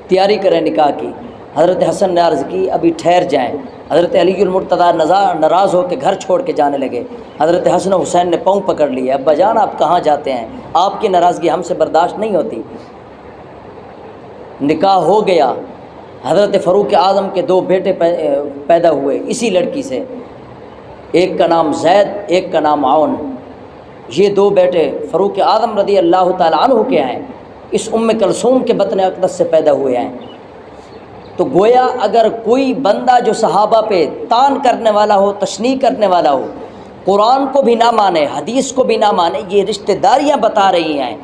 تیاری کریں نکاح کی۔ حضرت حسن نے عرض کی ابھی ٹھہر جائیں۔ حضرت علی المرتضیٰ ناراض ہو کے گھر چھوڑ کے جانے لگے۔ حضرت حسن و حسین نے پاؤں پکڑ لیے، ابا جان آپ کہاں جاتے ہیں، آپ کی ناراضگی ہم سے برداشت نہیں ہوتی۔ نکاح ہو گیا۔ حضرت فاروق اعظم کے 2 بیٹے پیدا ہوئے اسی لڑکی سے، ایک کا نام زید، ایک کا نام عون۔ یہ 2 بیٹے فاروق اعظم رضی اللہ تعالیٰ عنہ کے ہیں، اس ام کلثوم کے بطن اقدس سے پیدا ہوئے ہیں۔ تو گویا اگر کوئی بندہ جو صحابہ پہ طعن کرنے والا ہو، تشنیع کرنے والا ہو، قرآن کو بھی نہ مانے، حدیث کو بھی نہ مانے، یہ رشتہ داریاں بتا رہی ہیں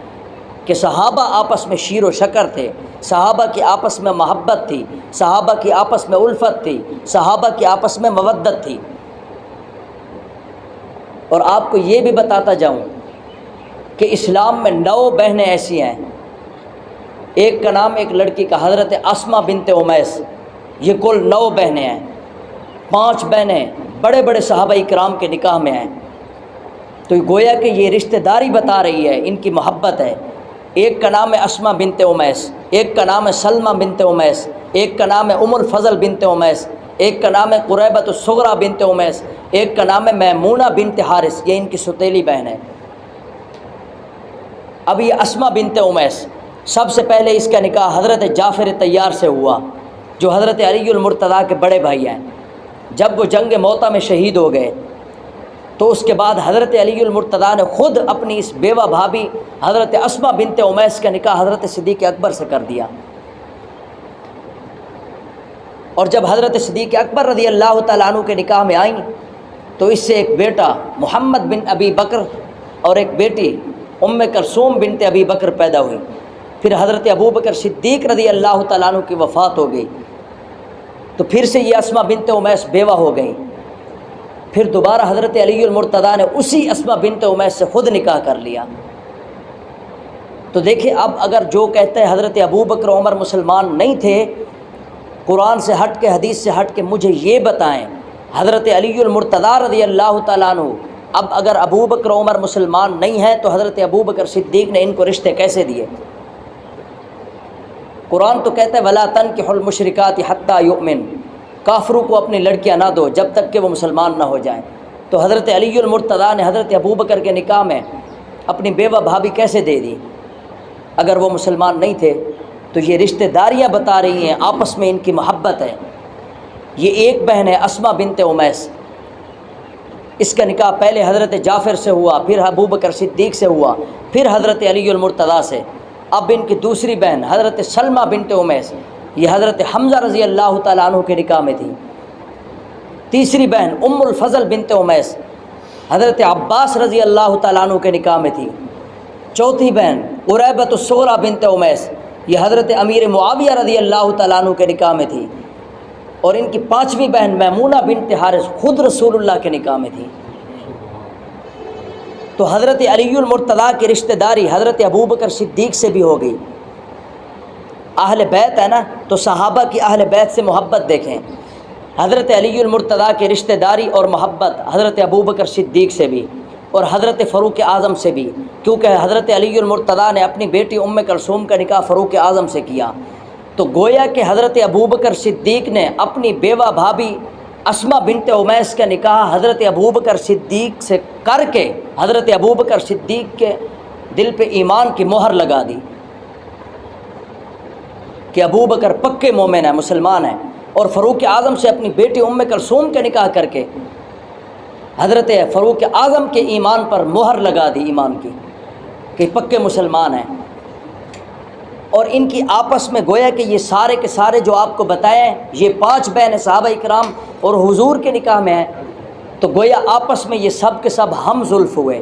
کہ صحابہ آپس میں شیر و شکر تھے، صحابہ کی آپس میں محبت تھی، صحابہ کی آپس میں الفت تھی، صحابہ کی آپس میں مودت تھی۔ اور آپ کو یہ بھی بتاتا جاؤں کہ اسلام میں 9 بہنیں ایسی ہیں، ایک کا نام ایک لڑکی کا حضرت اسما بنت امیس، یہ کل 9 بہنیں ہیں۔ 5 بہنیں بڑے بڑے صحابہ کرام کے نکاح میں ہیں۔ تو گویا کہ یہ رشتہ داری بتا رہی ہے، ان کی محبت ہے۔ ایک کا نام ہے اسما بنت امیس، ایک کا نام ہے سلمہ بنت امیس، ایک کا نام ہے ام الفضل بنت امیس، ایک کا نام ہے قریبۃ الصغریٰ بنت امیس، ایک کا نام ہے میمونہ بنت حارث، یہ ان کی ستیلی بہن ہے۔ اب یہ اسما بنت امیس، سب سے پہلے اس کا نکاح حضرت جعفر طیار سے ہوا جو حضرت علی المرتضیٰ کے بڑے بھائی ہیں۔ جب وہ جنگ موطا میں شہید ہو گئے تو اس کے بعد حضرت علی المرتضیٰ نے خود اپنی اس بیوہ بھابھی حضرت اسما بنت امیس کا نکاح حضرت صدیق اکبر سے کر دیا۔ اور جب حضرت صدیق اکبر رضی اللہ تعالیٰ عنہ کے نکاح میں آئیں تو اس سے ایک بیٹا محمد بن ابی بکر اور ایک بیٹی ام کلثوم بنت ابی بکر پیدا ہوئی۔ پھر حضرت ابوبکر صدیق رضی اللہ تعالیٰ عنہ کی وفات ہو گئی تو پھر سے یہ اسما بنت امیس بیوہ ہو گئی۔ پھر دوبارہ حضرت علی المرتضیٰ نے اسی اسما بنت امیس سے خود نکاح کر لیا۔ تو دیکھیں اب اگر جو کہتے ہیں حضرت ابوبکر و عمر مسلمان نہیں تھے، قرآن سے ہٹ کے حدیث سے ہٹ کے مجھے یہ بتائیں حضرت علی المرتضیٰ رضی اللہ تعالیٰ عنہ اب اگر ابوبکر و عمر مسلمان نہیں ہیں تو حضرت ابوبکر صدیق نے ان کو رشتے کیسے دیے؟ قرآن تو کہتا ہے وَلَا تَنْكِحُوا الْمُشْرِكَاتِ حَتَّى يُؤْمِنْ، کافروں کو اپنی لڑکیاں نہ دو جب تک کہ وہ مسلمان نہ ہو جائیں۔ تو حضرت علی المرتضیٰ نے حضرت ابوبکر کے نکاح میں اپنی بیوہ بھابھی کیسے دے دی اگر وہ مسلمان نہیں تھے؟ تو یہ رشتہ داریاں بتا رہی ہیں، آپس میں ان کی محبت ہے۔ یہ ایک بہن ہے اسما بنت امیس، اس کا نکاح پہلے حضرت جعفر سے ہوا، پھر ابوبکر صدیق سے ہوا، پھر حضرت علی المرتضیٰ سے۔ اب ان کی دوسری بہن حضرت سلمہ بنت امیس، یہ حضرت حمزہ رضی اللہ تعالیٰ عنہ کے نکاح میں تھی۔ تیسری بہن ام الفضل بنت امیس حضرت عباس رضی اللہ تعالیٰ عنہ کے نکاح میں تھی۔ چوتھی بہن قریبۃ الصغریٰ بنت امیس، یہ حضرت امیر معاویہ رضی اللہ تعالیٰ عنہ کے نکاح میں تھی۔ اور ان کی 5ویں بہن میمونہ بنت حارث خود رسول اللہ کے نکاح میں تھی۔ تو حضرت علی المرتضیٰ کی رشتہ داری حضرت ابوبکر صدیق سے بھی ہو گئی۔ اہل بیت ہے نا، تو صحابہ کی اہل بیت سے محبت دیکھیں۔ حضرت علی المرتضیٰ کی رشتہ داری اور محبت حضرت ابوبکر صدیق سے بھی اور حضرت فاروق اعظم سے بھی، کیونکہ حضرت علی المرتضیٰ نے اپنی بیٹی ام کلثوم کا نکاح فاروق اعظم سے کیا۔ تو گویا کہ حضرت ابوبکر صدیق نے اپنی بیوہ بھابھی اسما بنت امیس کا نکاح حضرت ابوبکر صدیق سے کر کے حضرت ابوبکر صدیق کے دل پہ ایمان کی مہر لگا دی کہ ابوبکر پکے مومن ہیں، مسلمان ہیں۔ اور فاروق اعظم سے اپنی بیٹی ام کلثوم کا نکاح کر کے حضرت فاروق اعظم کے ایمان پر مہر لگا دی، ایمان کی، کہ پکے مسلمان ہیں۔ اور ان کی آپس میں گویا کہ یہ سارے کے سارے جو آپ کو بتائے، یہ 5 بہن صحابہ اکرام اور حضور کے نکاح میں ہیں، تو گویا آپس میں یہ سب کے سب ہم زلف ہوئے،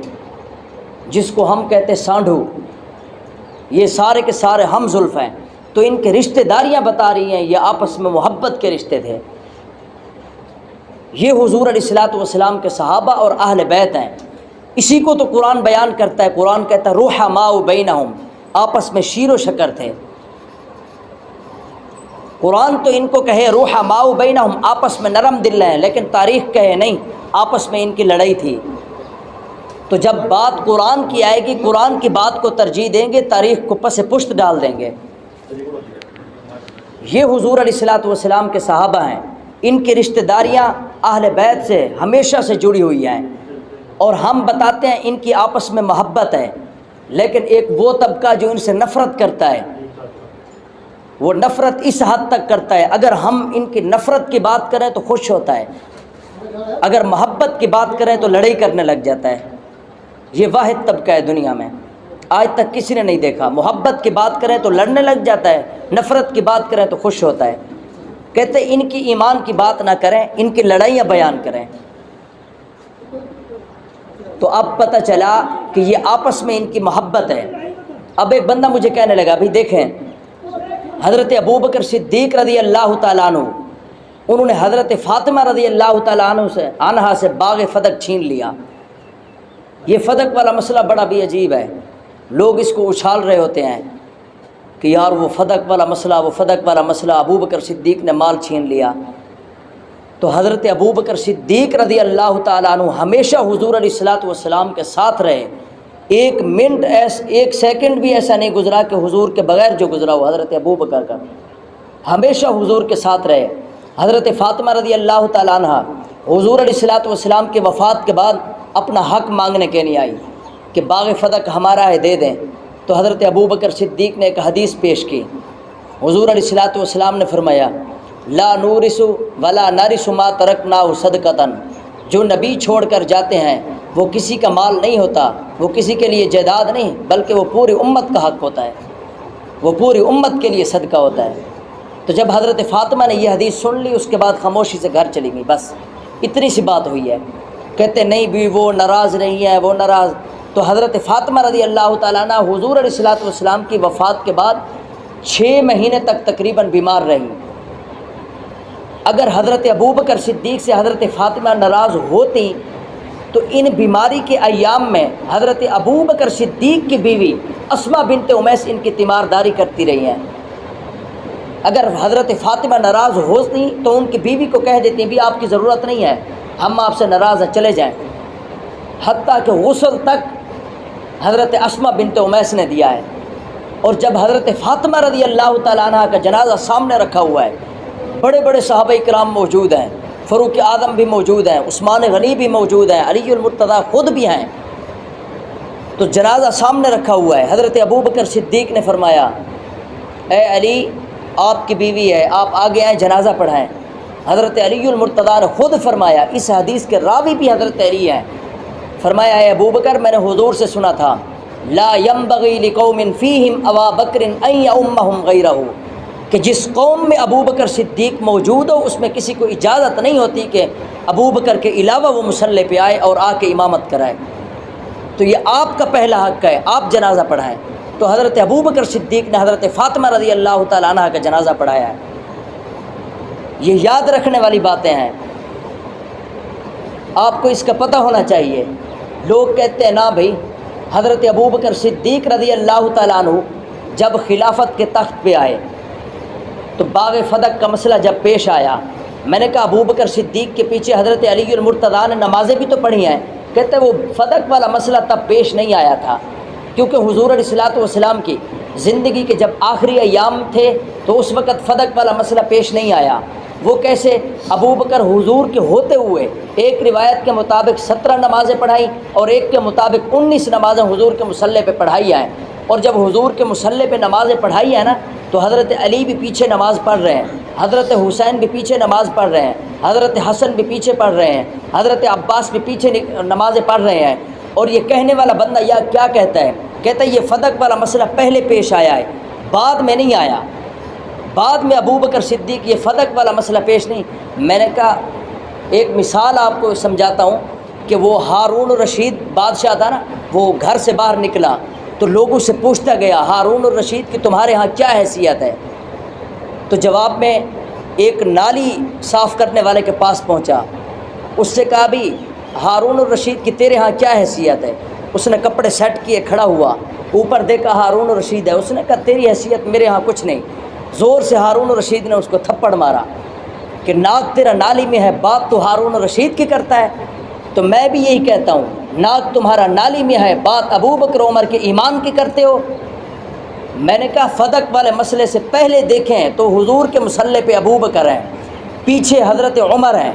جس کو ہم کہتے سانڈھو، یہ سارے کے سارے ہم زلف ہیں۔ تو تو ان کے رشتہ داریاں بتا رہی ہیں یہ آپس میں محبت کے رشتے تھے۔ یہ حضور علیہ الصلوۃ والسلام کے صحابہ اور اہل بیت ہیں۔ اسی کو تو قرآن بیان کرتا ہے، قرآن کہتا ہے رحماء بینہم، آپس میں شیر و شکر تھے۔ قرآن تو ان کو کہے رحماء بینہم، آپس میں نرم دل ہیں، لیکن تاریخ کہے نہیں، آپس میں ان کی لڑائی تھی۔ تو جب بات قرآن کی آئے گی، قرآن کی بات کو ترجیح دیں گے، تاریخ کو پس پشت ڈال دیں گے۔ یہ حضور علیہ الصلوۃ والسلام کے صحابہ ہیں، ان کی رشتہ داریاں اہل بیت سے ہمیشہ سے جڑی ہوئی ہیں، اور ہم بتاتے ہیں ان کی آپس میں محبت ہے، لیکن ایک وہ طبقہ جو ان سے نفرت کرتا ہے، وہ نفرت اس حد تک کرتا ہے اگر ہم ان کی نفرت کی بات کریں تو خوش ہوتا ہے، اگر محبت کی بات کریں تو لڑائی کرنے لگ جاتا ہے۔ یہ واحد طبقہ ہے دنیا میں، آج تک کسی نے نہیں دیکھا۔ محبت کی بات کریں تو لڑنے لگ جاتا ہے، نفرت کی بات کریں تو خوش ہوتا ہے۔ کہتے ہیں ان کی ایمان کی بات نہ کریں، ان کی لڑائیاں بیان کریں۔ تو اب پتہ چلا کہ یہ آپس میں ان کی محبت ہے۔ اب ایک بندہ مجھے کہنے لگا بھائی دیکھیں، حضرت ابوبکر صدیق رضی اللہ تعالیٰ عنہ، انہوں نے حضرت فاطمہ رضی اللہ تعالیٰ عنہ سے باغ فدق چھین لیا۔ یہ فدق والا مسئلہ بڑا بھی عجیب ہے، لوگ اس کو اچھال رہے ہوتے ہیں کہ یار وہ فدق والا مسئلہ ابوبکر صدیق نے مال چھین لیا۔ تو حضرت ابوبکر صدیق رضی اللہ تعالیٰ عنہ ہمیشہ حضور علیہ الصلوۃ والسلام کے ساتھ رہے، ایک سیکنڈ بھی ایسا نہیں گزرا کہ حضور کے بغیر جو گزرا ہو حضرت ابوبکر کا، ہمیشہ حضور کے ساتھ رہے۔ حضرت فاطمہ رضی اللہ تعالیٰ عنہ حضور علیہ الصلوۃ والسلام کی وفات کے بعد اپنا حق مانگنے کے نہیں آئی کہ باغ فدق ہمارا ہے دے دیں، تو حضرت ابوبکر صدیق نے ایک حدیث پیش کی۔ حضور علیہ الصلوۃ والسلام نے فرمایا لا نورث ولا نرث ما ترکناہ صدقۃ، جو نبی چھوڑ کر جاتے ہیں وہ کسی کا مال نہیں ہوتا، وہ کسی کے لیے جائیداد نہیں، بلکہ وہ پوری امت کا حق ہوتا ہے، وہ پوری امت کے لیے صدقہ ہوتا ہے۔ تو جب حضرت فاطمہ نے یہ حدیث سن لی، اس کے بعد خاموشی سے گھر چلی گئی، بس اتنی سی بات ہوئی ہے۔ کہتے نہیں بھی وہ ناراض نہیں ہے، وہ ناراض۔ تو حضرت فاطمہ رضی اللہ تعالیٰ عنہ حضور علیہ الصلوۃ والسلام کی وفات کے بعد 6 مہینے تک تقریباً بیمار رہی۔ اگر حضرت ابوبکر صدیق سے حضرت فاطمہ ناراض ہوتی تو ان بیماری کے ایام میں حضرت ابوبکر صدیق کی بیوی اسماء بنت امیس ان کی تیمارداری کرتی رہی ہیں۔ اگر حضرت فاطمہ ناراض ہوتی تو ان کی بیوی کو کہہ دیتی بھی آپ کی ضرورت نہیں ہے، ہم آپ سے ناراض ہیں، چلے جائیں۔ حتیٰ کہ غسل تک حضرت اسماء بنت امیس نے دیا ہے۔ اور جب حضرت فاطمہ رضی اللہ تعالیٰ عنہ کا جنازہ سامنے رکھا ہوا ہے، بڑے بڑے صحابہ کرام موجود ہیں، فاروق اعظم بھی موجود ہیں، عثمان غنی بھی موجود ہیں، علی المرتضیٰ خود بھی ہیں، تو جنازہ سامنے رکھا ہوا ہے۔ حضرت ابوبکر صدیق نے فرمایا اے علی، آپ کی بیوی ہے، آپ آگے آئیں، جنازہ پڑھائیں۔ حضرت علی المرتضیٰ نے خود فرمایا، اس حدیث کے راوی بھی حضرت علی ہیں، فرمایا اے ابوبکر، میں نے حضور سے سنا تھا لا ينبغي لقوم فيهم ابا بکر ان يؤمهم غیرہ، کہ جس قوم میں ابوبکر صدیق موجود ہو اس میں کسی کو اجازت نہیں ہوتی کہ ابوبکر کے علاوہ وہ مصلی پہ آئے اور آ کے امامت کرائے، تو یہ آپ کا پہلا حق ہے، آپ جنازہ پڑھائیں۔ تو حضرت ابوبکر صدیق نے حضرت فاطمہ رضی اللہ تعالیٰ عنہ کا جنازہ پڑھایا ہے۔ یہ یاد رکھنے والی باتیں ہیں، آپ کو اس کا پتہ ہونا چاہیے۔ لوگ کہتے ہیں نا بھائی، حضرت ابوبکر صدیق رضی اللہ تعالیٰ عنہ جب خلافت کے تخت پہ آئے تو باغ فدق کا مسئلہ جب پیش آیا، میں نے کہا ابوبکر صدیق کے پیچھے حضرت علی المرتضیٰ نے نمازیں بھی تو پڑھی ہیں۔ کہتے ہیں وہ فدق والا مسئلہ تب پیش نہیں آیا تھا، کیونکہ حضور علیہ الصلوۃ والسلام کی زندگی کے جب آخری ایام تھے تو اس وقت فدق والا مسئلہ پیش نہیں آیا۔ وہ کیسے؟ ابوبکر حضور کے ہوتے ہوئے ایک روایت کے مطابق 17 نمازیں پڑھائی اور ایک کے مطابق 19 نمازیں حضور کے مصلی پہ پڑھائی ہیں، اور جب حضور کے مصلی پہ نمازیں پڑھائی ہیں نا تو حضرت علی بھی پیچھے نماز پڑھ رہے ہیں، حضرت حسین بھی پیچھے نماز پڑھ رہے ہیں، حضرت حسن بھی پیچھے پڑھ رہے ہیں، حضرت عباس بھی پیچھے نمازیں پڑھ رہے ہیں۔ اور یہ کہنے والا بندہ یا کیا کہتا ہے؟ کہتا ہے یہ فدق والا مسئلہ پہلے پیش آیا ہے، بعد میں نہیں آیا، بعد میں ابوبکر صدیق یہ فدق والا مسئلہ پیش نہیں۔ میں نے کہا ایک مثال آپ کو سمجھاتا ہوں کہ وہ ہارون الرشید بادشاہ تھا نا، وہ گھر سے باہر نکلا تو لوگوں سے پوچھتا گیا ہارون الرشید کی تمہارے ہاں کیا حیثیت ہے؟ تو جواب میں ایک نالی صاف کرنے والے کے پاس پہنچا، اس سے کہا بھی ہارون الرشید کی تیرے ہاں کیا حیثیت ہے؟ اس نے کپڑے سیٹ کیے، کھڑا ہوا، اوپر دیکھا ہارون الرشید ہے، اس نے کہا تیری حیثیت میرے ہاں کچھ نہیں۔ زور سے ہارون الرشید نے اس کو تھپڑ مارا کہ ناک تیرا نالی میں ہے، بات تو ہارون الرشید کی کرتا ہے۔ تو میں بھی یہی کہتا ہوں، ناک تمہارا نالی میں ہے، بات ابو بکر عمر کے ایمان کی کرتے ہو۔ میں نے کہا فدق والے مسئلے سے پہلے دیکھیں تو حضور کے مصلی پہ ابو بکر ہیں، پیچھے حضرت عمر ہیں،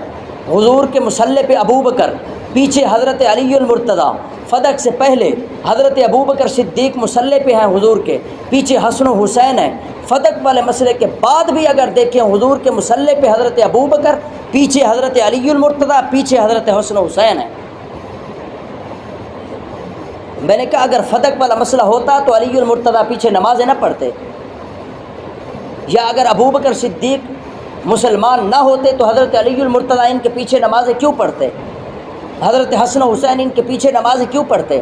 حضور کے مصلی پہ ابو بکر، پیچھے حضرت علی المرتضیٰ۔ فدق سے پہلے حضرت ابو بکر صدیق مصلی پہ ہیں حضور کے، پیچھے حسن و حسین ہیں۔ فدق والے مسئلے کے بعد بھی اگر دیکھیں حضور کے مصلی پہ حضرت ابو بکر، پیچھے حضرت علی المرتضیٰ، پیچھے حضرت حسن و حسین ہیں۔ میں نے کہا اگر فدق والا مسئلہ ہوتا تو علی المرتضیٰ پیچھے نمازیں نہ پڑھتے، یا اگر ابو بکر صدیق مسلمان نہ ہوتے تو حضرت علی المرتضیٰ ان کے پیچھے نمازیں کیوں پڑھتے؟ حضرت حسن و حسین ان کے پیچھے نمازیں کیوں پڑھتے؟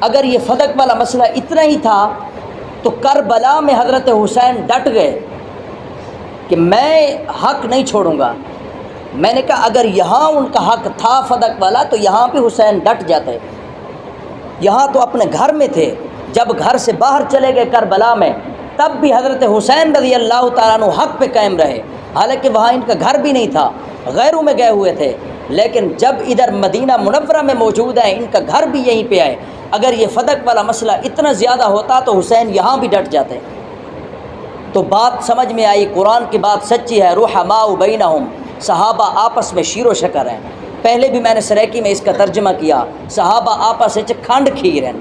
اگر یہ فدق والا مسئلہ اتنا ہی تھا تو کربلا میں حضرت حسین ڈٹ گئے کہ میں حق نہیں چھوڑوں گا۔ میں نے کہا اگر یہاں ان کا حق تھا فدق والا تو یہاں بھی حسین ڈٹ جاتے۔ یہاں تو اپنے گھر میں تھے، جب گھر سے باہر چلے گئے کربلا میں تب بھی حضرت حسین رضی اللہ تعالیٰ عنہ حق پہ قائم رہے، حالانکہ وہاں ان کا گھر بھی نہیں تھا، غیروں میں گئے ہوئے تھے، لیکن جب ادھر مدینہ منورہ میں موجود ہیں ان کا گھر بھی یہیں پہ آئے۔ اگر یہ فدق والا مسئلہ اتنا زیادہ ہوتا تو حسین یہاں بھی ڈٹ جاتے۔ تو بات سمجھ میں آئی، قرآن کی بات سچی ہے، رحماء بینہم، صحابہ آپس میں شیر و شکر ہیں۔ پہلے بھی میں نے سریکی میں اس کا ترجمہ کیا، صحابہ آپس وچ کھنڈ کھیر ہیں۔